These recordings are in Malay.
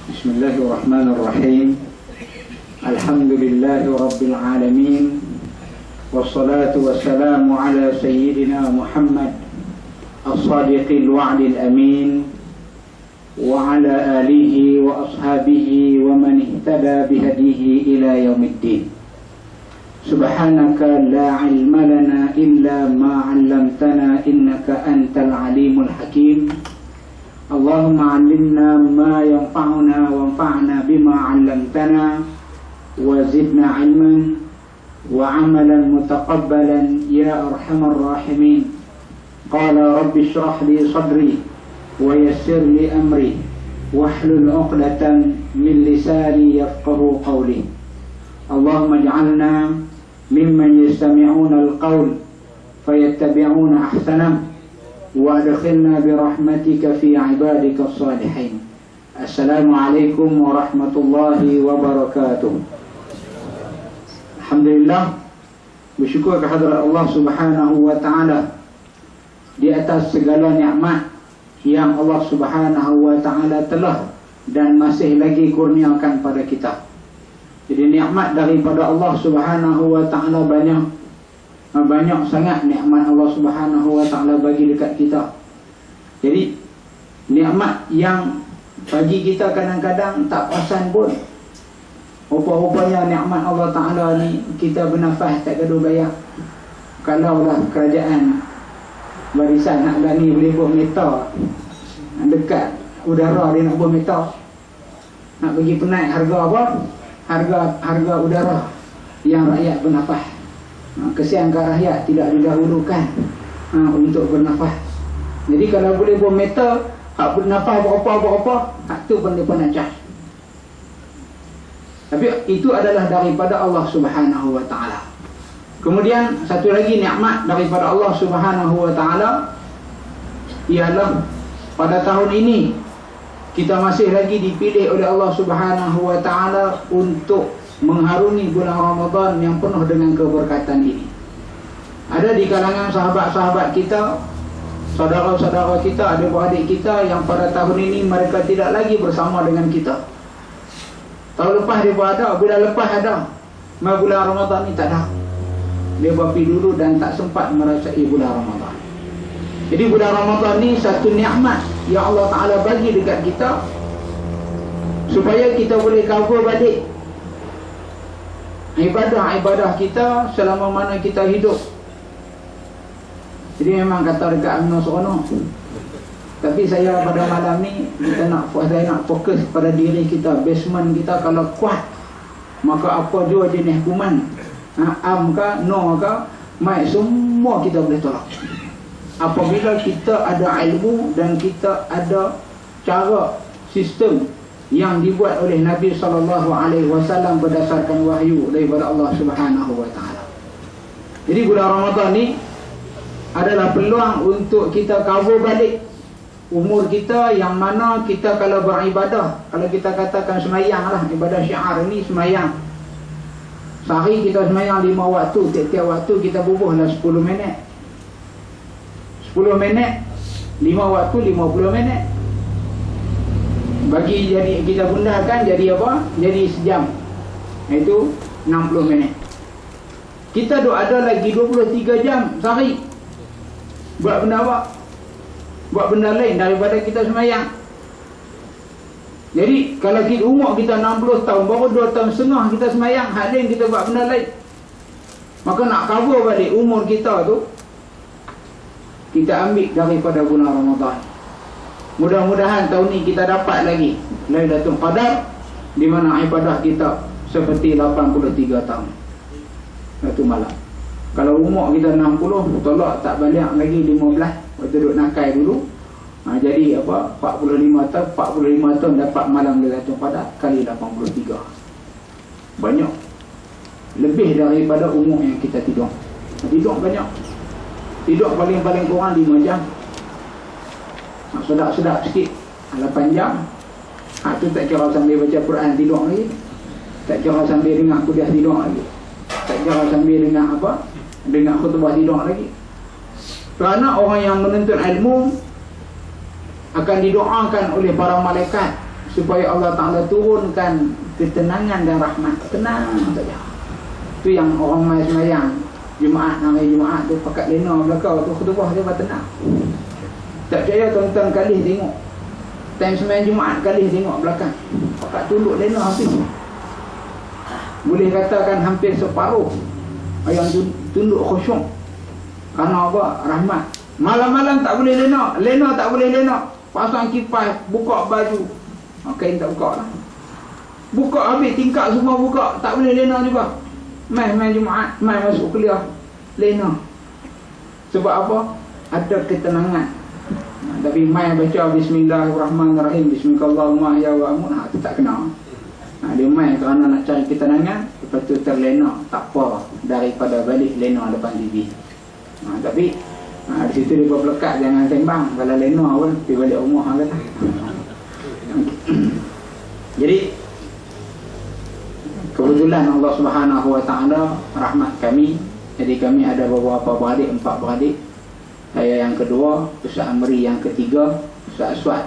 Bismillahirrahmanirrahim. Alhamdulillahi Rabbil Alamin. Wassalatu wassalamu ala Sayyidina Muhammad As-Sadiqil Wa'dil Amin, wa ala alihi wa ashabihi wa man ihtada bihadihi ila yaumiddin. Subhanaka la ilma lana illa ma 'allamtana innaka antal alimul hakim. Allahumma 'allimna ma yanfa'una wanfa'na bima 'allamtana wa zidna 'ilman wa 'amalan mutaqabbalan ya arhamar rahimin. Qala rabbi shrah li sadri wa yassir li amri wahlul 'uqdatan min lisani yafqahu qawli. Allahumma ij'alna mimman yastami'una al-qawl fayattabi'una ahsanah wa adkhilna bi rahmatika fi 'ibadika as-salihin. Assalamualaikum warahmatullahi wabarakatuh. Alhamdulillah, bersyukur kehadrat Allah Subhanahu wa taala di atas segala nikmat yang Allah Subhanahu wa taala telah dan masih lagi kurniakan pada kita. Jadi nikmat daripada Allah Subhanahu wa taala banyak sangat nikmat Allah Subhanahu wa taala bagi dekat kita. Jadi nikmat yang bagi kita kadang-kadang tak perasan pun. Rupa-rupanya nikmat Allah taala ni kita bernafas tak gaduh bayar. Kalaulah kerajaan barisan nak berani boleh buat meter dekat udara, dia nak buat meter, nak bagi penaik harga apa? Harga udara yang rakyat bernafas. Kesian ke rakyat tidak didahulukan untuk bernafas. Jadi kalau boleh buat meter, hak bernafas berapa, hak tu pun dia nak charge. Tapi itu adalah daripada Allah Subhanahu wa taala. Kemudian satu lagi nikmat daripada Allah Subhanahu wa taala ialah pada tahun ini kita masih lagi dipilih oleh Allah Subhanahu wa taala untuk mengharungi bulan Ramadan yang penuh dengan keberkatan ini. Ada di kalangan sahabat-sahabat kita, saudara-saudara kita, adik-beradik kita yang pada tahun ini mereka tidak lagi bersama dengan kita. Tahun lepas dia ada, bulan lepas ada, bulan Ramadan ni tak ada. Dia berpi dulu dan tak sempat merasai bulan Ramadan. Jadi bulan Ramadan ni satu nikmat yang Allah Ta'ala bagi dekat kita supaya kita boleh cover balik ibadah-ibadah kita selama mana kita hidup. Jadi memang kata dekat Amno seronok. Tapi saya pada malam ni saya nak fokus pada diri kita. Basement kita kalau kuat, maka apa jua jenis kuman, am ke, no ke, mai semua kita boleh tolak. Apabila kita ada ilmu dan kita ada cara sistem yang dibuat oleh Nabi SAW berdasarkan wahyu daripada Allah Subhanahu wa taala. Jadi bulan Ramadan ni adalah peluang untuk kita cover balik umur kita yang mana kita kalau beribadah, kalau kita katakan semayang lah, ibadah syiar ini semayang. Sehari kita semayang 5 waktu, tiap-tiap waktu kita bubuhlah 10 minit. 10 minit, 5 waktu 50 minit. Bagi jadi kita gunakan jadi apa? Jadi sejam. Itu 60 minit. Kita ada lagi 23 jam sehari. Buat benda apa? Buat benda lain daripada kita semayang. Jadi kalau kita umur kita 60 tahun, baru 2 tahun setengah kita semayang, hal lain kita buat benda lain. Maka nak cover balik umur kita tu, kita ambil daripada bulan Ramadan. Mudah-mudahan tahun ni kita dapat lagi Lailatul Qadar, di mana ibadah kita seperti 83 tahun satu malam. Kalau umur kita 60, tolak tak balik lagi 15. Waktu duduk nakai dulu, jadi apa, 45 tahun dapat malam Lailatul Qadar kali 83. Banyak. Lebih daripada umur yang kita tidur. Tidur banyak. Tidur paling kurang 5 jam. Sedap-sedap sikit 8 jam. Tu tak kira sambil baca Quran tidur lagi. Tak kira sambil dengar kuliah tidur lagi. Tak kira sambil dengar apa, dengar khutbah tidur lagi. Kerana orang yang menuntut ilmu akan didoakan oleh para malaikat supaya Allah Ta'ala turunkan ketenangan dan rahmat. Tenang saja. Itu yang orang mai semayang Jumaat, namanya Jumaat tu pakat lena belakang tu khutbah dia tenang. Tak percaya tuan-tuan kali tengok time semayang Jumaat kali tengok belakang pakat tunduk lena habis. Boleh katakan hampir separuh yang tunduk khusyuk. Kerana apa? Rahmat. Malam-malam tak boleh lena. Lena tak boleh lena. Pasang kipas, buka baju. Kain tak buka lah. Buka habis, tingkap semua buka. Tak boleh lena juga. Main Jumaat, main masuk kuliah. Lena. Sebab apa? Ada ketenangan. Tapi main baca Bismillahirrahmanirrahim, Bismillahirrahmanirrahim, itu tak kena. Dia main kerana nak cari ketenangan. Lepas tu terlena. Tak apa daripada balik lena depan TV. Tapi di situ dia berpelekat, jangan sembang. Kalau lena pun pergi balik rumah kata. Jadi kebetulan Allah Subhanahu Wa Taala rahmat kami. Jadi kami ada beberapa beradik, 4 beradik. Saya yang kedua, Ustaz Amri yang ketiga, Ustaz Aswad.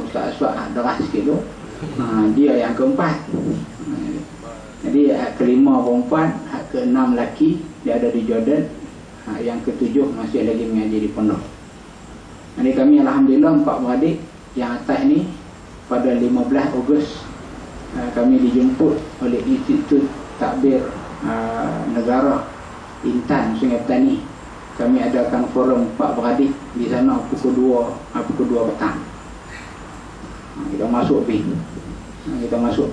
Ustaz Aswad deras sikit tu. Dia yang keempat. Jadi kelima perempuan, keenam lelaki. Dia ada di Jordan. Yang ketujuh masih lagi mengaji di pondok. Jadi kami alhamdulillah 4 beradik. Yang atas ni pada 15 Ogos kami dijemput oleh Institut Takbir Negara Intan Sungai Petani. Kami adakan forum 4 beradik di sana pukul 2 petang. Kita masuk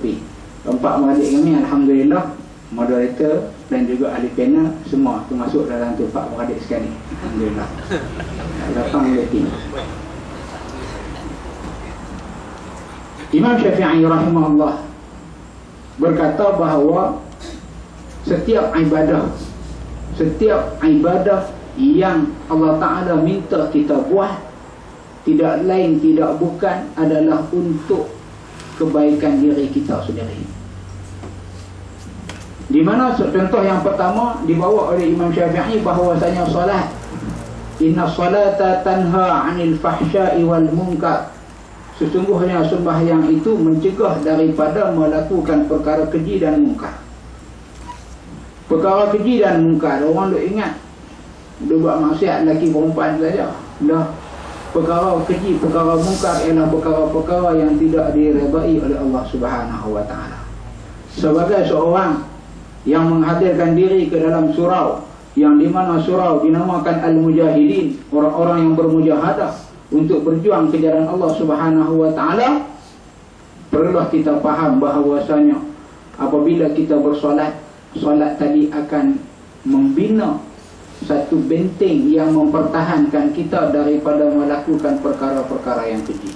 pi. Empat beradik kami alhamdulillah, moderator dan juga ahli panel semua termasuk dalam tu 4 beradik sekali. Alhamdulillah. Datang oleh tim. Imam Syafi'i rahimahullah berkata bahawa setiap ibadah yang Allah Ta'ala minta kita buat tidak lain tidak bukan adalah untuk kebaikan diri kita sendiri. Di mana contoh yang pertama dibawa oleh Imam Syafi'i bahawasanya solat, inna salata tanha 'anil fahsya'i wal munkar, sesungguhnya sembahyang itu mencegah daripada melakukan perkara keji dan munkar. Perkara keji dan munkar, orang duk ingat dia buat maksiat lelaki perempuan saja. Dah, perkara keji, perkara munkar ialah perkara-perkara yang tidak diredai oleh Allah Subhanahu Wa Taala. Sebagai seorang yang menghadirkan diri ke dalam surau, yang di mana surau dinamakan Al-Mujahidin, orang-orang yang bermujahadah untuk berjuang ke jalan Allah Subhanahu Wa Taala, perlulah kita faham bahawasanya apabila kita bersolat, solat tadi akan membina satu benteng yang mempertahankan kita daripada melakukan perkara-perkara yang keji.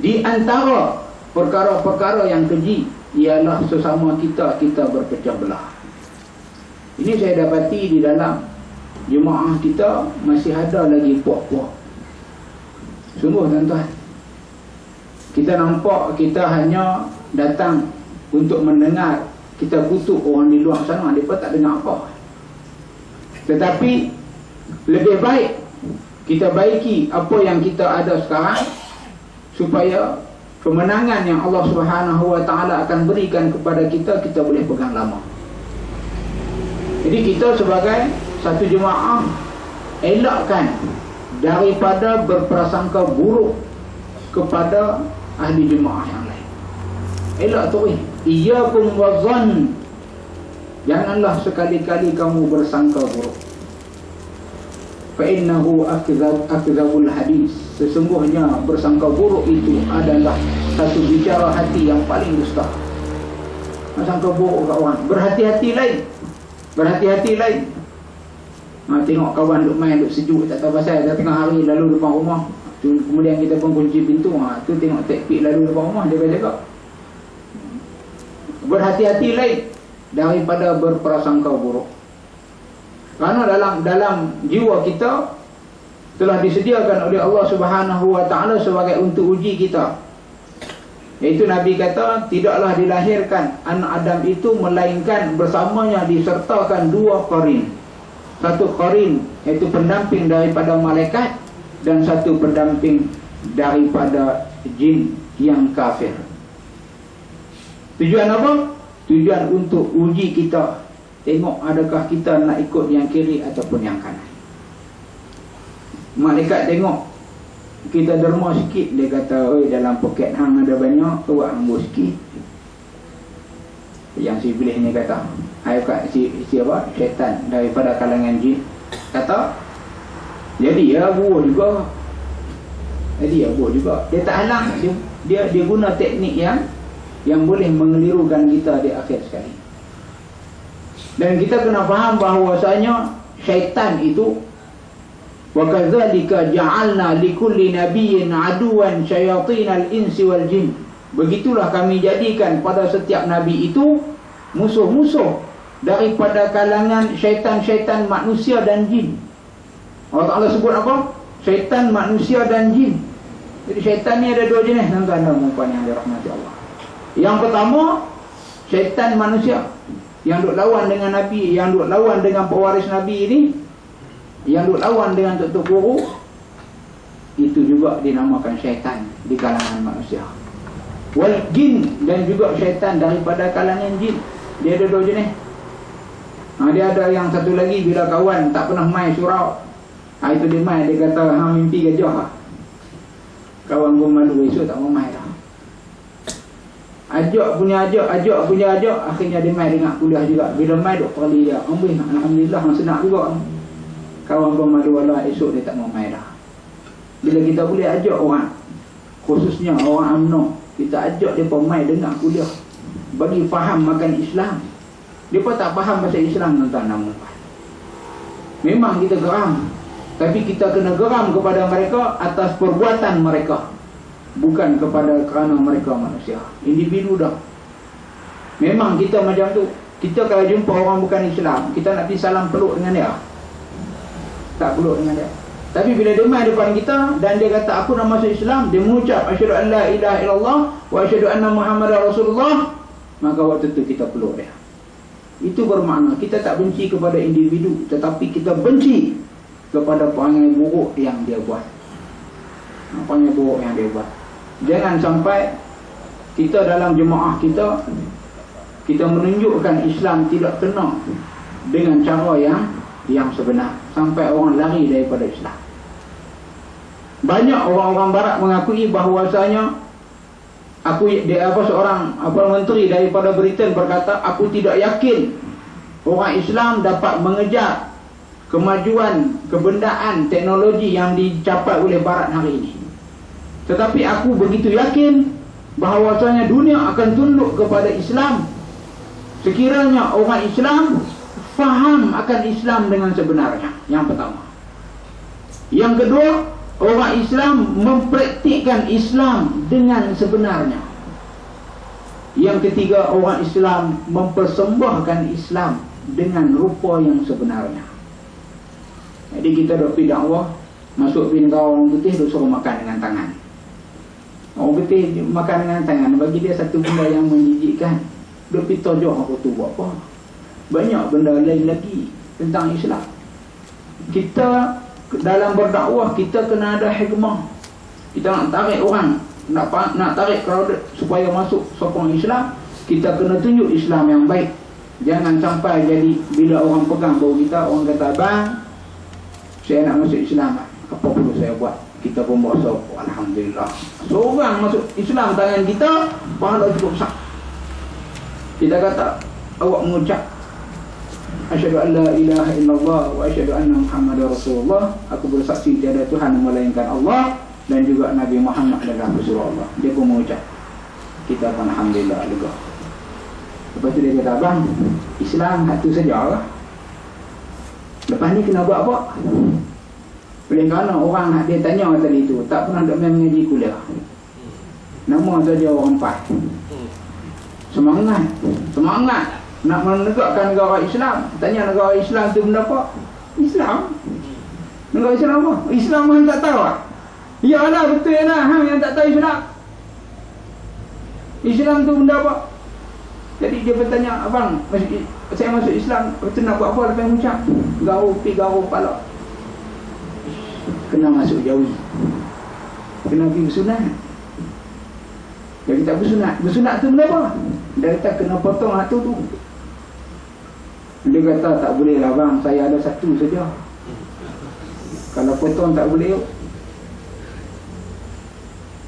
Di antara perkara-perkara yang keji ialah sesama kita berpecah belah. Ini saya dapati di dalam jemaah kita masih ada lagi puak-puak. Sungguh tuan-tuan, kita nampak kita hanya datang untuk mendengar, kita kutuk orang di luar sana, mereka tak dengar apa. Tetapi lebih baik kita baiki apa yang kita ada sekarang, supaya kemenangan yang Allah Subhanahu Wa Taala akan berikan kepada kita, kita boleh pegang lama. Jadi kita sebagai satu jemaah elakkan daripada berprasangka buruk kepada ahli jemaah yang lain. Elak tu, iyyakum wazan, janganlah sekali-kali kamu bersangka buruk. Fa innahu akdzabul hadis, sesungguhnya bersangka buruk itu adalah satu bicara hati yang paling dusta. Bersangka buruk kat orang, berhati-hati lain. Tengok kawan duk main, duk sejuk, tak tahu pasal, dah tengah hari lalu depan rumah tu, kemudian kita pun kunci pintu, tu tengok tekpik lalu depan rumah, dia jaga. Berhati-hati lain daripada berprasangka buruk. Kerana dalam jiwa kita telah disediakan oleh Allah Subhanahu Wa Taala sebagai untuk uji kita. Iaitu Nabi kata, tidaklah dilahirkan anak Adam itu melainkan bersamanya disertakan 2 qarin. Satu qarin iaitu pendamping daripada malaikat, dan satu pendamping daripada jin yang kafir. Tujuan apa? Tujuan untuk uji kita, tengok adakah kita nak ikut yang kiri ataupun yang kanan. Malaikat tengok kita derma sikit, dia kata, oi, dalam poket hang ada banyak, awak ambil sikit. Yang iblis ni kata, hai kat siapa? Syaitan daripada kalangan jin. Kata, jadi ya buah juga. Jadi ya buah juga. Dia tak halang, dia guna teknik yang boleh mengelirukan kita di akhir sekali. Dan kita kena faham bahawasanya syaitan itu, wa kadzalika ja'alna likulli nabiyyin aduwan syayatinal insi wal jin. Begitulah kami jadikan pada setiap nabi itu musuh-musuh daripada kalangan syaitan-syaitan manusia dan jin. Allah Ta'ala sebut apa? Syaitan, manusia dan jin. Jadi syaitan ni ada dua jenis, tuan-tuan dan puan yang dirahmati Allah. Yang pertama, syaitan manusia yang duk lawan dengan nabi, yang duk lawan dengan pewaris nabi ini, yang duk lawan dengan tok-tok guru, itu juga dinamakan syaitan di kalangan manusia. Wal jin, dan juga syaitan daripada kalangan jin. Dia ada dua jenis. Dia ada yang satu lagi, bila kawan tak pernah main surau, itu dia main, dia kata, hang mimpi gajah. Kawan pun malu, esok tak mau main dah. Ajak punya ajak, akhirnya dia main dengan kuliah juga. Bila main duk perli dia, ambil, alhamdulillah, senang juga. Kawan pun malu, Allah, esok dia tak mau main dah. Bila kita boleh ajak orang, khususnya orang UMNO, kita ajak dia pun main dengan kuliah, bagi faham makan Islam. Dia pun tak faham pasal Islam, tuan-tuan. Memang kita geram, tapi kita kena geram kepada mereka atas perbuatan mereka, bukan kepada kerana mereka manusia, individu dah. Memang kita macam tu. Kita kalau jumpa orang bukan Islam, kita nak pergi salam peluk dengan dia, tak peluk dengan dia. Tapi bila dia mai depan kita dan dia kata aku nak masuk Islam, dia mengucap asyhadu an la ilaha illallah wa asyhadu anna muhammadar rasulullah, maka waktu tu kita peluk dia. Itu bermakna kita tak benci kepada individu, tetapi kita benci kepada perangai buruk yang dia buat. Perangai buruk yang dia buat. Jangan sampai kita dalam jemaah kita menunjukkan Islam tidak kena dengan cara yang sebenar, sampai orang lari daripada Islam. Banyak orang-orang barat mengakui bahawasanya seorang menteri daripada Britain berkata, aku tidak yakin orang Islam dapat mengejar kemajuan kebendaan teknologi yang dicapai oleh barat hari ini. Tetapi aku begitu yakin bahawasanya dunia akan tunduk kepada Islam sekiranya orang Islam faham akan Islam dengan sebenarnya. Yang pertama. Yang kedua, orang Islam mempraktikkan Islam dengan sebenarnya. Yang ketiga, orang Islam mempersembahkan Islam dengan rupa yang sebenarnya. Jadi kita dah pergi dakwah, masuk pergi negara orang putih, dia suruh makan dengan tangan. Orang putih makan dengan tangan, bagi dia satu benda yang menjijikkan. Dia pergi tojok aku tu buat apa. Banyak benda lain lagi tentang Islam. Kita dalam berdakwah, kita kena ada hikmah. Kita nak tarik orang, nak tarik crowd supaya masuk sokong Islam, kita kena tunjuk Islam yang baik. Jangan sampai jadi bila orang pegang bau kita, orang kata, abang, saya nak masuk Islam, apa perlu saya buat? Kita pun berasa, alhamdulillah, seorang masuk Islam tangan kita, pahala cukup besar. Kita kata, awak mengucap asyhadu an la ilaha illallah wa asyhadu anna muhammadar rasulullah, aku bersaksi tiada Tuhan melainkan Allah dan juga Nabi Muhammad adalah Rasulullah Allah. Dia pun mengucap, kita pun alhamdulillah lega. Lepas tu dia kata, abang, Islam satu saja lah, lepas ni kena buat apa? Oleh kerana orang dia tanya tadi tu tak pernah duk main mengaji kuliah, nama saja orang empat, semangat nak menegakkan negara Islam. Tanya negara Islam tu benda apa? Islam. Negara Islam apa? Islam hang tak tahu ah? Ya lah, betul lah, hang yang tak tahu Islam. Islam tu benda apa? Jadi dia bertanya, abang, saya masuk Islam, betul nak buat apa lepas mengucap? Garuh kepala. Kena masuk jauh, kena pergi sunat. Dia kata bersunat. Bersunat tu benda apa? Dia kata kena potong hatu tu. Dia kata tak boleh lah bang, saya ada satu saja. Kalau potong tak boleh.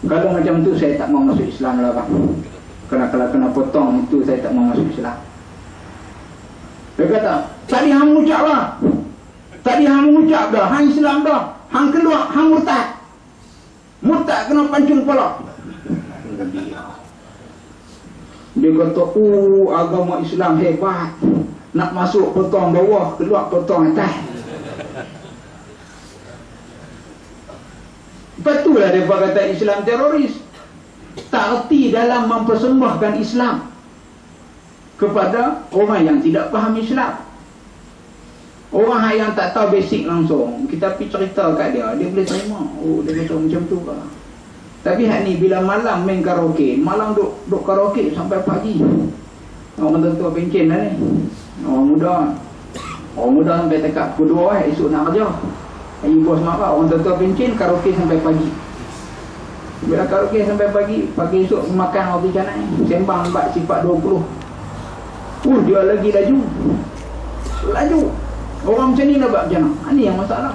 Kalau macam tu saya tak mau masuk Islam lah bang. Kalau kena potong itu saya tak mau masuk Islam. Dia kata, tadi hang ucap lah. Tadi hang ucap dah, hang Islam dah. Hang keluar, hang murtad. Murtad kena pancung kepala. Dia kata, agama Islam hebat. Nak masuk potong bawah, keluar potong atas. Betullah dia kata Islam teroris. Tak erti dalam mempersembahkan Islam kepada orang yang tidak faham Islam. Orang yang tak tahu basic langsung, kita pergi cerita kat dia, dia boleh terima. Dia kata macam tu lah. Tapi hak ni bila malam main karaoke, malam duk karaoke sampai pagi. Orang tua pencen lah ni. Orang muda sampai tekak pukul 2 esok nak kerja. Ibu bos marah, orang tua pencen karaoke sampai pagi. Bila karaoke sampai pagi esok makan roti canai, sembang lembat sifat 20. Dia lagi laju. Orang macam ni nak buat macam mana? Ini yang masalah.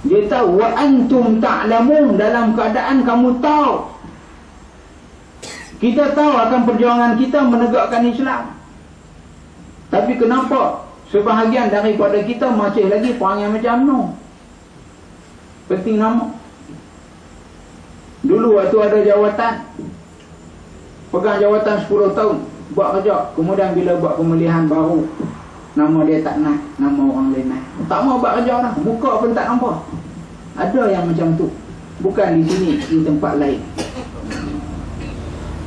Dia tahu wa antum ta'lamun, dalam keadaan kamu tahu. Kita tahu akan perjuangan kita menegakkan Islam. Tapi kenapa sebahagian daripada kita masih lagi perangai macam tu? Penting nama. Dulu waktu ada jawatan, pegang jawatan 10 tahun, buat kerja. Kemudian bila buat pemilihan baru, nama dia tak nak, nama orang lain nak. Tak mau buat kerja dah, muka pun tak nampak. Ada yang macam tu. Bukan di sini, di tempat lain.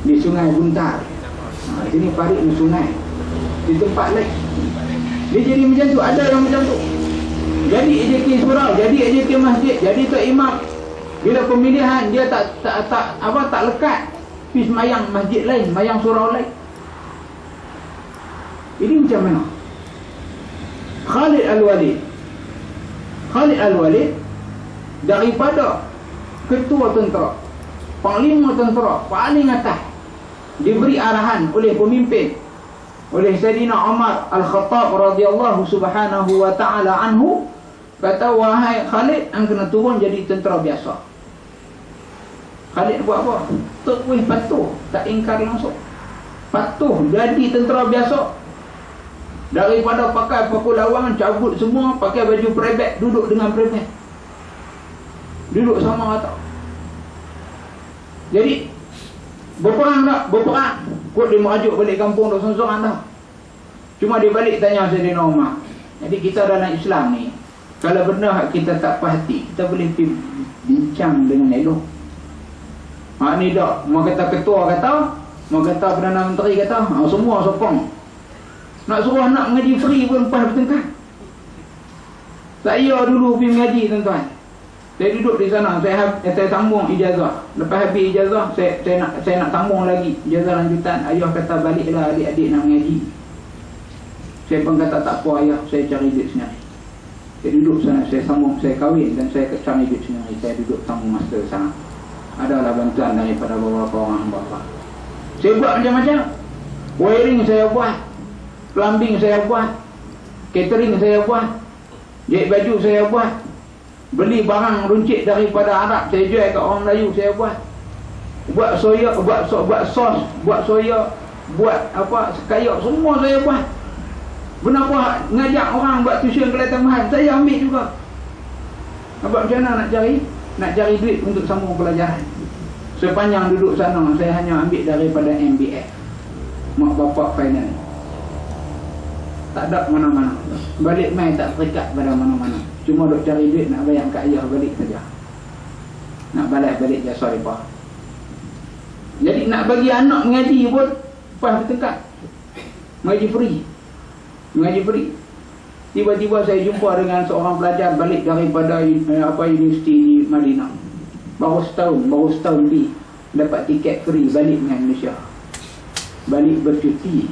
Di Sungai Buntar. Sini Parit di sungai. Di tempat lain. Dia jadi macam tu, ada yang macam tu. Jadi AJK surau, jadi AJK masjid, jadi Tok Imam. Bila pemilihan dia tak lekat. Pergi semayang masjid lain, semayang surau lain. Ini macam mana? Khalid Al-Walid daripada ketua tentera, panglima tentera paling atas, diberi arahan oleh pemimpin, oleh Sayyidina Umar Al-Khattab radhiyallahu subhanahu wa ta'ala anhu, kata, wahai Khalid, anda kena turun jadi tentera biasa. Khalid buat apa? Terus patuh, tak ingkar langsung. Patuh jadi tentera biasa. Daripada pakai pakul lawangan, cabut semua, pakai baju prebet, duduk dengan prebet. Duduk sama atau. Jadi berperang tak? Berperang. Kut dia merajuk balik kampung, duk sorang-sorang dah. Cuma dia balik tanya Sayyidina Umar. Jadi kita dalam Islam ni, kalau benda kita tak pahati, kita boleh pergi bincang dengan elok. Ni dah, mau kata ketua kata, mau kata Perdana Menteri kata, semua sokong. Nak suruh anak mengaji free pun lepas bertengkar. Saya dulu pergi mengaji, tuan-tuan. Saya duduk di sana, saya sambung ijazah. Lepas habis ijazah, saya nak sambung lagi ijazah lanjutan. Ayah kata, baliklah adik-adik nak mengaji. Saya pun kata, tak apa ayah, saya cari duit sendiri. Saya duduk sana, saya sambung, saya kahwin dan saya cari duit sendiri. Saya duduk sambung master sana. Adalah bantuan daripada beberapa orang bapa. Saya buat macam-macam. Wiring saya buat, plumbing saya buat, catering saya buat, jahit baju saya buat, beli barang runcit daripada Arab saya jual kat orang Melayu saya buat, buat soya, buat sos, buat soya, buat apa sekayak, semua saya buat. Kenapa ngajak orang buat tuition kelas tambahan, saya ambil juga. Nampak macam mana nak cari duit untuk sambung pelajaran. Sepanjang duduk sana, saya hanya ambil daripada MBF, mak bapak finance. Tak ada mana-mana. Balik main tak terikat pada mana-mana. Cuma duk cari duit nak bayar kat ayah balik saja. Nak balik jasa mereka. Jadi nak bagi anak mengaji pun lepas bertengkar. Mengaji free. Tiba-tiba saya jumpa dengan seorang pelajar balik daripada universiti di Madinah. Baru setahun pergi, dapat tiket free balik dengan Malaysia. Balik bercuti.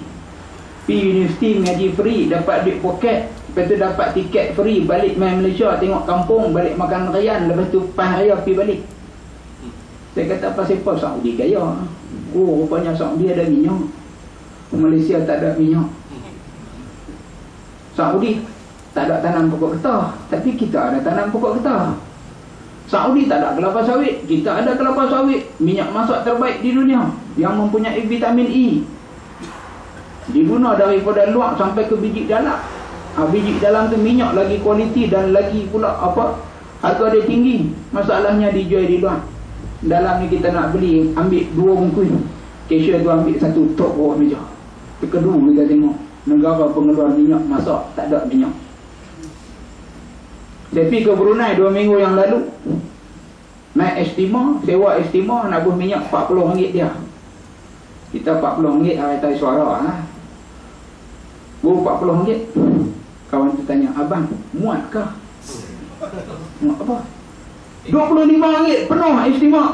Pergi universiti mengaji free, dapat duit poket, lepas tu dapat tiket free balik main Malaysia, tengok kampung, balik makan rayaan, lepas tu pas raya pergi balik. Saya kata apa siapa Saudi kaya. Oh, rupanya Saudi ada minyak. Malaysia tak ada minyak. Saudi tak ada tanam pokok getah, tapi kita ada tanam pokok getah. Saudi tak ada kelapa sawit, kita ada kelapa sawit. Minyak masak terbaik di dunia yang mempunyai vitamin E. Diguna daripada luar sampai ke biji dalam. Biji dalam tu minyak lagi kualiti dan lagi pula apa? Harga dia tinggi. Masalahnya dijual di luar. Dalam ni kita nak beli, ambil 2 bungkus. Cashier tu ambil 1 tok bawah meja. Terkedu kita tengok. Negara pengeluar minyak masak tak ada minyak. Saya pergi ke Brunei 2 minggu yang lalu. Naik estima, sewa estima, nak buh minyak RM40 dia. Kita RM40 arai suara lah. Buh RM40. Kawan tu tanya, abang, muat kah? Muat apa? RM25 penuh estima.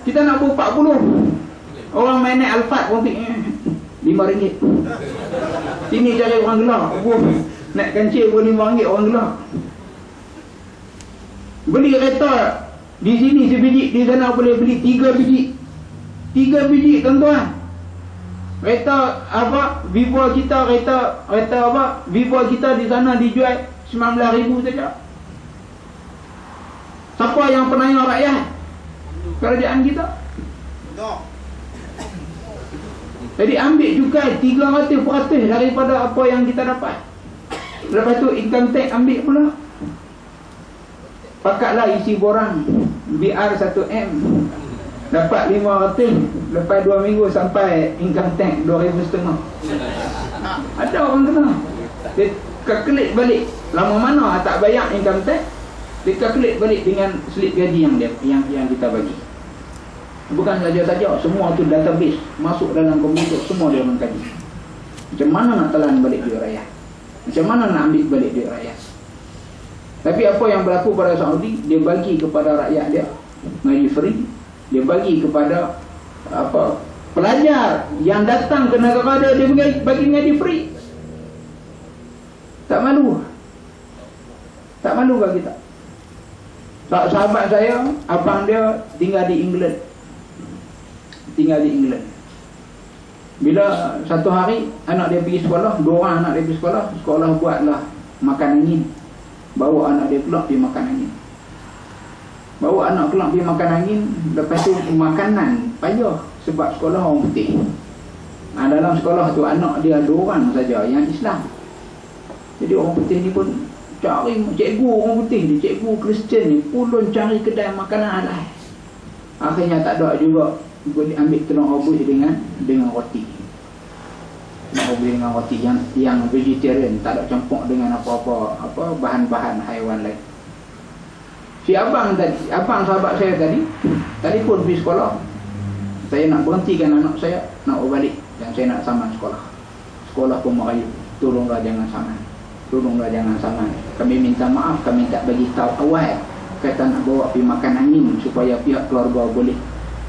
Kita nak buh 40. Orang main naik Alphard pun RM5. Sini cari orang gelap. Naik kancil pun RM5 orang gelap. Beli kereta di sini sebiji, di sana boleh beli 3 biji. 3 biji tuan-tuan. Kereta apa? Vivo kita, kereta apa? Vivo kita di sana dijual 19,000 saja. Siapa yang penanya rakyat? Kerajaan kita. Jadi ambil juga 300% daripada apa yang kita dapat. Lepas tu income tax ambil pula. Pakatlah isi borang BR 1M dapat 500. Lepas 2 minggu sampai income tax 2,500. Ada orang kena. Dia kalkulate balik. Lama mana tak bayar income tax, dia kalkulate balik dengan slip gaji yang kita bagi. Bukan saja-saja, semua tu database masuk dalam komputer, semua dia mengkaji. Macam mana nak telan balik duit rakyat? Macam mana nak ambil balik duit rakyat? Tapi apa yang berlaku pada Saudi, dia bagi kepada rakyat dia ngaji free. Dia bagi kepada apa pelajar yang datang ke negara dia bagi ngaji free. Tak malu? Tak malu ke kita? Sahabat saya, abang dia tinggal di England. Bila satu hari anak dia pergi sekolah, 2 orang anak dia pergi sekolah, sekolah buatlah makan angin. Bawa anak dia pula pergi makan angin. Bawa anak pula pergi makan angin. Lepas tu makanan payah sebab sekolah orang putih. Dalam sekolah tu anak dia 2 orang saja yang Islam. Jadi orang putih ni pun cari cikgu orang putih ni, cikgu Kristian ni pulun cari kedai makanan halal. Akhirnya tak ada juga, boleh ambil telur rebus dengan roti. Telur rebus dengan roti yang vegetarian, tak ada campur dengan apa-apa bahan-bahan haiwan lain. Si abang sahabat saya tadi pun pergi sekolah. Saya nak berhentikan anak saya nak berbalik dan saya nak saman sekolah. Sekolah pun merayu, tolonglah jangan saman. Tolonglah jangan saman. Kami minta maaf, kami tak bagi tahu awal. Kata nak bawa pergi makan angin supaya pihak keluarga boleh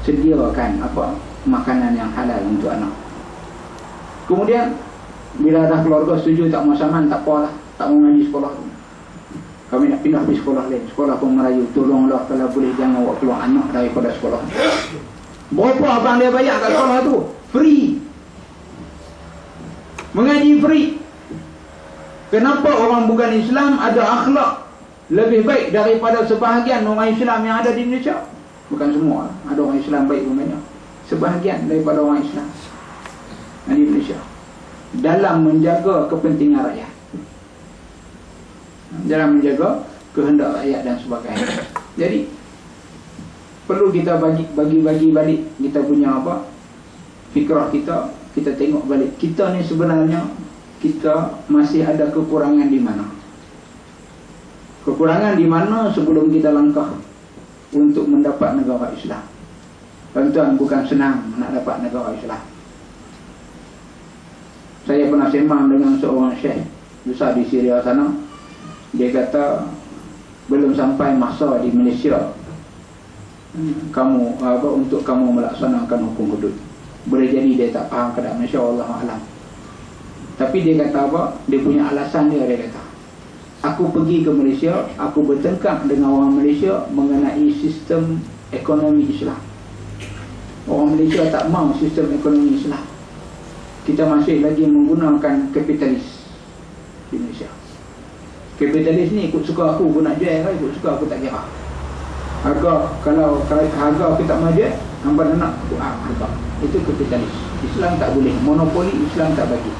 sediakan apa makanan yang halal untuk anak. Kemudian bila dah keluarga setuju tak mau saman, tak apalah, tak mau ngaji sekolah tu. Kami nak pindah pergi sekolah lain. Sekolah pun merayu, tolonglah kalau boleh jangan bawa keluar anak daripada sekolah. Berapa abang dia bayar kat sekolah tu? Free. Mengaji free. Kenapa orang bukan Islam ada akhlak lebih baik daripada sebahagian orang Islam yang ada di Indonesia? Bukan semua, ada orang Islam baik pun banyak. Sebahagian daripada orang Islam di Indonesia dalam menjaga kepentingan rakyat, dalam menjaga kehendak rakyat dan sebagainya. Jadi perlu kita bagi balik kita punya apa fikrah kita tengok balik kita ni sebenarnya kita masih ada kekurangan di mana. Kekurangan di mana sebelum kita langkah untuk mendapat negara Islam. Tuan-tuan, bukan senang nak dapat negara Islam. Saya pernah sembang dengan seorang syekh besar di Syria sana. Dia kata belum sampai masa di Malaysia kamu untuk kamu melaksanakan hukum hudud. Boleh jadi dia tak faham keadaan Malaysia, Allah alam. Tapi dia kata apa? Dia punya alasan dia kata. aku pergi ke Malaysia, aku bertengkar dengan orang Malaysia mengenai sistem ekonomi Islam. Orang Malaysia tak mahu sistem ekonomi Islam. Kita masih lagi menggunakan kapitalis di Malaysia. Kapitalis ni ikut suka aku nak jual, ikut suka aku tak kira. Harga, kalau harga aku tak mahu jual, hamba nak harga. Itu kapitalis. Islam tak boleh. Monopoli Islam tak bagi.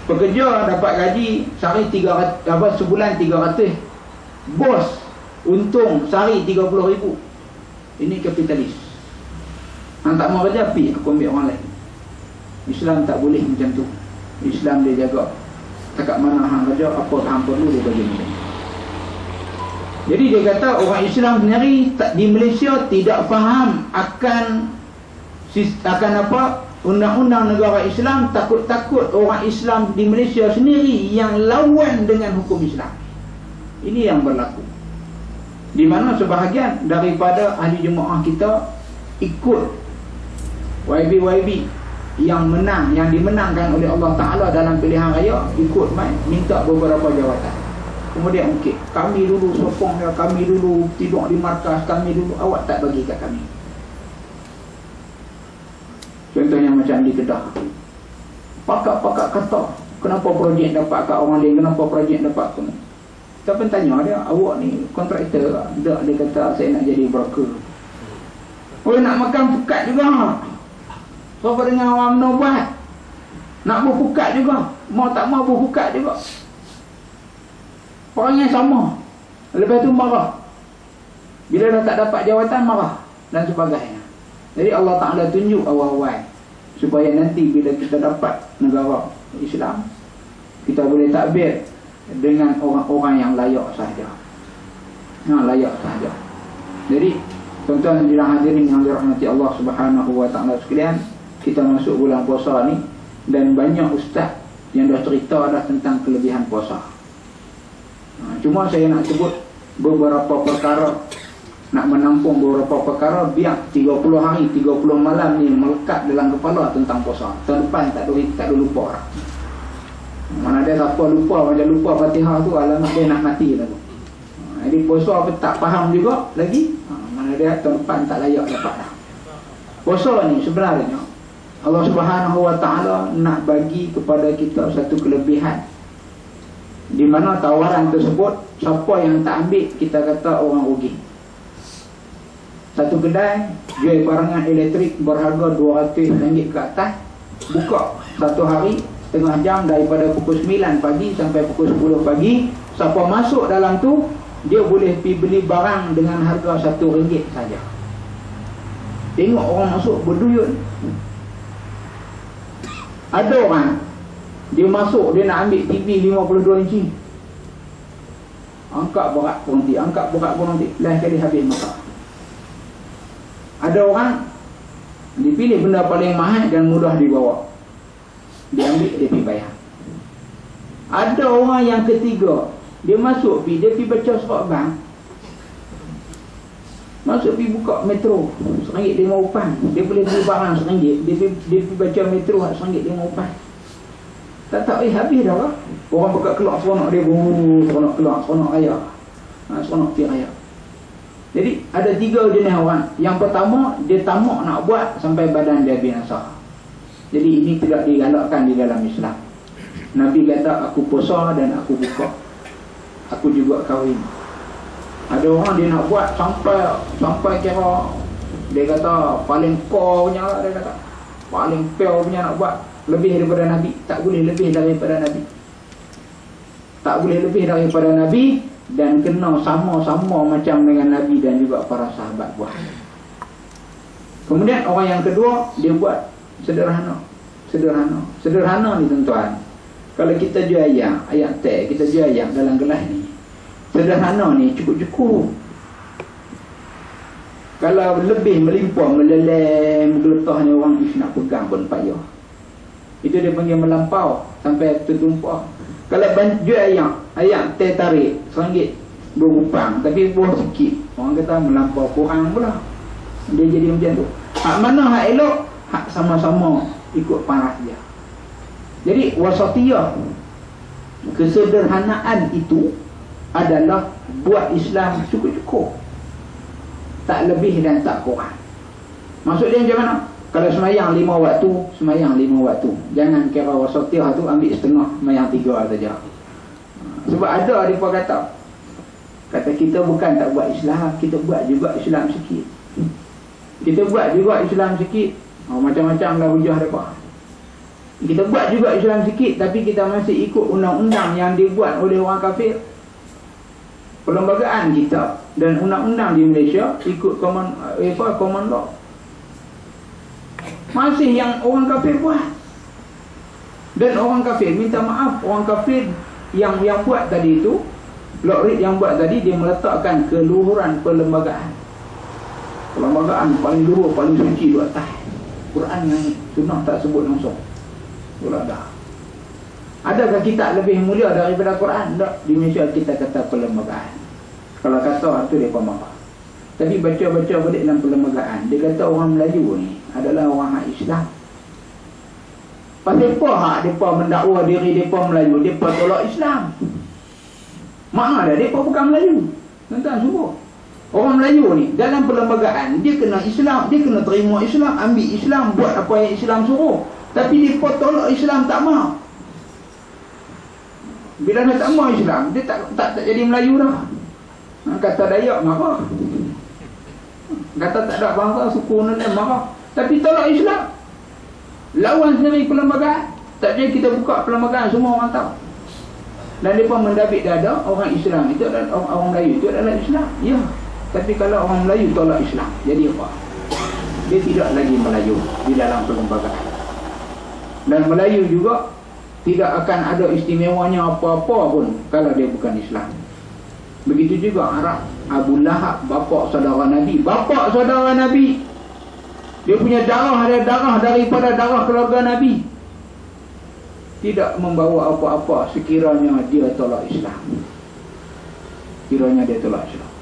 Pekerja dapat gaji sehari 300, sebulan 300. Bos untung sehari 30,000. Ini kapitalis. Hang tak mau kerja, pergi aku ambil orang lain. Islam tak boleh macam tu. Islam dia jaga takat mana hang kerja, apa hang perlu dia bagi macam tu. Jadi dia kata orang Islam sendiri di Malaysia tidak faham akan apa undang-undang negara Islam. Takut-takut orang Islam di Malaysia sendiri yang lawan dengan hukum Islam. Ini yang berlaku, di mana sebahagian daripada ahli jemaah kita ikut YB yang menang, yang dimenangkan oleh Allah Ta'ala dalam pilihan raya, ikut minta beberapa jawatan. Kemudian okey, kami dulu sokong dia, kami dulu tidur di markas, kami dulu, awak tak bagi kat kami. Contohnya macam di Kedah, pakak-pakak kata kenapa projek dapat kat orang lain, kenapa projek dapat kamu. Kita pun tanya dia, awak ni kontraktor tak? Dia kata saya nak jadi broker. Oh, nak makan pukat juga. So dengan orang mana buat, nak berpukat juga, mau tak mau berpukat juga. Orang yang sama. Lepas tu marah. Bila dah tak dapat jawatan, marah dan sebagainya. Jadi Allah Ta'ala tunjuk awal-awal supaya nanti bila kita dapat negara Islam, kita boleh takbir dengan orang-orang yang layak sahaja. Layak sahaja. Jadi tuan-tuan dan hadirin yang dirahmati Allah Subhanahu wa Ta'ala sekalian, kita masuk bulan puasa ni, dan banyak ustaz yang dah cerita dah tentang kelebihan puasa. Cuma saya nak sebut beberapa perkara, nak menampung beberapa perkara biar 30 hari 30 malam ni melekat dalam kepala tentang puasa. Tahun depan tak ada lupa. Mana ada siapa lupa, macam lupa Fatihah tu, alamat dia nak mati lah tu. Jadi puasa apa tak faham juga lagi, mana dia tahun depan tak layak dapat dah. Puasa ni sebenarnya Allah Subhanahu wa Ta'ala nak bagi kepada kita satu kelebihan, di mana tawaran tersebut siapa yang tak ambil, kita kata orang rugi. Satu kedai jual barangan elektrik berharga RM200 ke atas, buka satu hari setengah jam daripada pukul 9 pagi sampai pukul 10 pagi. Siapa masuk dalam tu, dia boleh pergi beli barang dengan harga RM1 saja. Tengok orang masuk berduyun. Ada orang dia masuk, dia nak ambil TV 52 inci, angkat berat berhenti, angkat berat berhenti, lain kali habis masa. Ada orang dipilih benda paling mahal dan mudah dibawa, dia ambil, dia pergi bayar. Ada orang yang ketiga, dia masuk, dia pergi baca surat bank, masuk pergi buka metro RM1.50, dia boleh beli barang RM1, dia pergi baca metro RM1.50. Tak habis dah lah. Orang buka keluar seronok dia, seronok keluar, seronok raya, seronok pergi raya. Jadi ada 3 jenis orang. Yang pertama, dia tamak nak buat sampai badan dia binasa. Jadi ini tidak digalakkan di dalam Islam. Nabi kata, aku puasa dan aku buka, aku juga kahwin. Ada orang dia nak buat sampai kira, dia kata paling core punya lah, dia kata paling pure punya nak buat, lebih daripada Nabi. Tak boleh lebih daripada Nabi, tak boleh lebih daripada Nabi, dan kena sama-sama macam dengan Nabi dan juga para sahabat buat. Kemudian orang yang kedua, dia buat sederhana ni tuan-tuan. Kalau kita jual ayam teh, kita jual ayam dalam gelas ni, sederhana ni cukup-cukup. Kalau lebih melimpah, melelem, geletah ni, orang nak pegang pun payah. Itu dia panggil melampau sampai tertumpah. Kalau jual ayam teh tarik RM1 berupang, tapi buah sikit, orang kata melampau, kurang pula. Dia jadi macam tu. Hak mana hak elok, hak sama-sama ikut paras dia. Jadi wasatiyah, Kesederhanaan itu adalah buat Islam cukup-cukup, tak lebih dan tak kurang. Maksud dia macam mana? Kalau semayang 5 waktu, semayang 5 waktu. Jangan kira wasatiyah tu ambil setengah, semayang 3 saja. Sebab ada mereka kata kita bukan tak buat Islam, kita buat juga Islam sikit. Kita buat juga Islam sikit. Macam-macam lah hujah mereka. Kita buat juga Islam sikit, tapi kita masih ikut undang-undang yang dibuat oleh orang kafir. Perlembagaan kita dan undang-undang di Malaysia ikut common law. Masih yang orang kafir buat. Dan orang kafir minta maaf, orang kafir yang buat tadi itu, Lokrit yang buat tadi, dia meletakkan keluhuran perlembagaan. Perlembagaan paling luhur, paling suci di atas. Quran yang sunnah tak sebut langsung. Itulah dah. Adakah kitab lebih mulia daripada Quran? Tak. Di Malaysia kita kata perlembagaan. Kalau kata itu dia marah. Tapi baca-baca balik dalam perlembagaan, dia kata orang Melayu ni adalah orang hak Islam. Pasal apa hak mereka mendakwa diri mereka Melayu, mereka tolak Islam? Makna dah mereka bukan Melayu. Tuan-tuan semua, orang Melayu ni dalam perlembagaan, dia kena Islam, dia kena terima Islam, ambil Islam, buat apa yang Islam suruh. Tapi mereka tolak Islam, tak mahu. Bila dia tak mahu Islam, dia tak jadi Melayu dah. Kata Dayak marah, kata tak ada bangsa suku ni marah, tapi tolak Islam, lawan sendiri perlembagaan. Tak jadi kita buka perlembagaan, semua orang tahu. Dan mereka mendabik dada orang Islam itu adalah orang Melayu itu adalah Islam. Ya, tapi kalau orang Melayu tolak Islam, jadi apa? Dia tidak lagi Melayu di dalam perlembagaan. Dan Melayu juga tidak akan ada istimewanya apa-apa pun kalau dia bukan Islam. Begitu juga Arab. Abu Lahab, bapa saudara Nabi. Bapa saudara Nabi, dia punya darah ada darah daripada darah keluarga Nabi. Tidak membawa apa-apa sekiranya dia tolak Islam. Kiranya dia tolak Islam.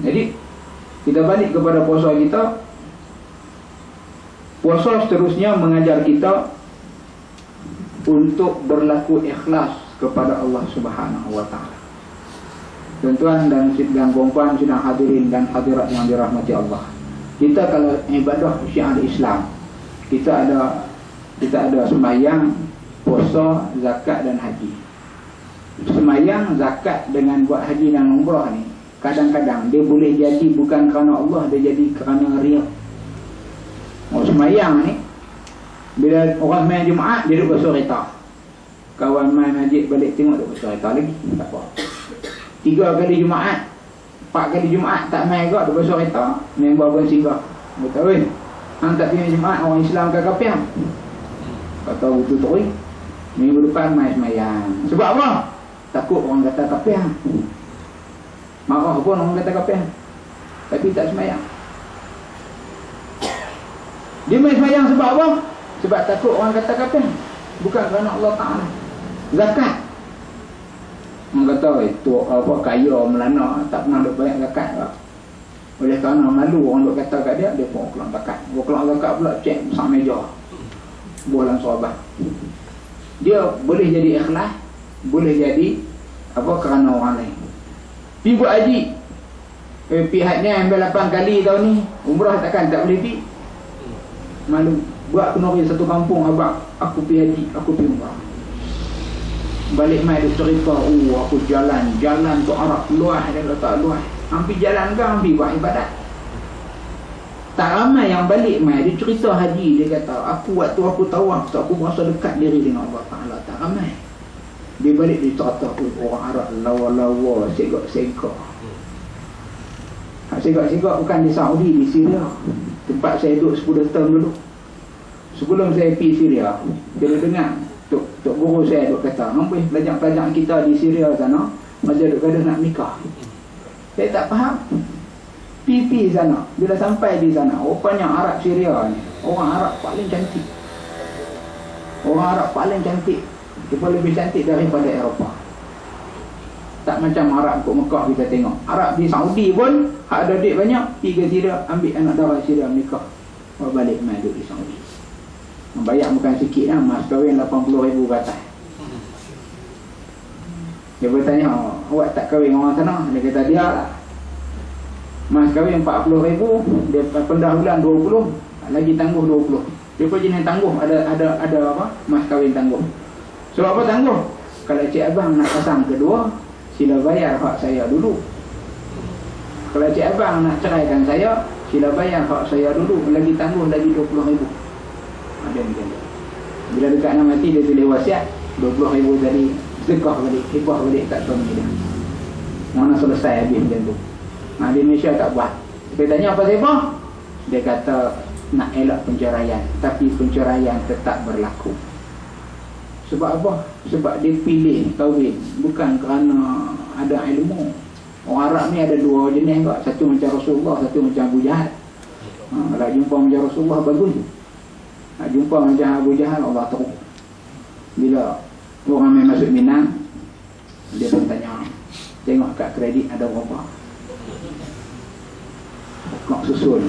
Jadi kita balik kepada puasa kita. Puasa seterusnya mengajar kita untuk berlaku ikhlas kepada Allah Subhanahu wa taala. Tuan-tuan dan puan-puan sedang hadirin dan hadirat yang dirahmati Allah. Kita kalau ibadah syiar Islam, kita ada sembahyang, puasa, zakat dan haji. Sembahyang, zakat dengan buat haji dan umrah ni, kadang-kadang dia boleh jadi bukan kerana Allah, dia jadi kerana riya. Sembahyang ni, bila orang main Jumaat, dia duduk bersoreta. Kawan main masjid balik tengok duduk bersoreta lagi, tak apa. 3 kali Jumaat, 4 kali Jumaat tak main juga, duduk bersoreta. Member pun singgah, kata, weh, hang tak pergi Jumaat, orang Islam ke kapian? Kata betul tu, weh, minggu depan main sembahyang. Sebab apa? Takut orang kata kapian. Marah pun orang kata kapian, tapi tak sembahyang. Dia main sembahyang sebab apa? Sebab takut orang kata kapian, bukan kerana Allah Ta'ala. Zakat, orang kata itu apa, kaya melana tak pernah duk bayar zakat tak? Oleh kerana malu orang duk kata kat dia, dia pun keluar zakat. Dia keluar zakat pula, cek besar meja bulan sahabat. Dia boleh jadi ikhlas, boleh jadi apa kerana orang lain. Pergi buat haji, pihak ni ambil 8 kali tahun ni, umrah takkan tak boleh pergi. Malu, buat kenuri satu kampung, abang aku pergi haji, aku pergi umrah. Balik mai dia cerita, aku jalan tu Arab luas, dia kata luas. Hampir jalan ke, hampir buat ibadat. Tak ramai yang balik mai, dia cerita haji, dia kata, waktu aku tawaf, aku merasa dekat diri dengan Allah Ta'ala. Tak ramai. Dia balik, dia cerita, orang Arab lawa-lawa, segak-segak. Segak-segak bukan di Saudi, di Syria. Tempat saya duduk 10 tahun dulu. Sebelum saya pergi Syria, dia dengar Tok guru saya duk kata, nampak pelajar-pelajar kita di Syria sana macam duk kata nak nikah. Saya tak faham. Pipi sana, bila sampai di sana, rupanya Arab Syria ni, orang Arab paling cantik. Orang Arab paling cantik. Dia lebih cantik daripada Eropah. Tak macam Arab kat Mekah kita tengok. Arab di Saudi pun hak ada duit banyak, pergi ke Syria, ambil anak darah Syria nikah. Balik main duduk di Saudi. Membayar bukan sikit lah, mas kahwin 80,000 ke atas. Dia bertanya, awak tak kahwin dengan orang sana? Dia kata, dia lah. Mas kahwin 40,000, dia pendahuluan 20, lagi tangguh 20. Dia pun jenis tangguh, ada apa? Mas kahwin tangguh. Sebab apa tangguh? Kalau cik abang nak pasang kedua, sila bayar hak saya dulu. Kalau cik abang nak ceraikan saya, sila bayar hak saya dulu. Lagi tangguh lagi 20,000. Ada macam tu. Bila dekat nak mati, dia tulis wasiat 20,000 tadi sedekah balik, hibah balik kat suami dia. Mana selesai habis macam tu. Di Malaysia tak buat. Dia tanya apa sebab? Dia kata nak elak penceraian, tapi penceraian tetap berlaku. Sebab apa? Sebab dia pilih kahwin bukan kerana ada ilmu. Orang Arab ni ada dua jenis kot. Satu macam Rasulullah, satu macam Abu Jahal. Kalau jumpa macam Rasulullah bagus. Nak jumpa macam Abu Jahal, Allah teruk. Bila orang main masuk Minang, dia pun tanya, tengok kat kredit ada berapa. Kok susun.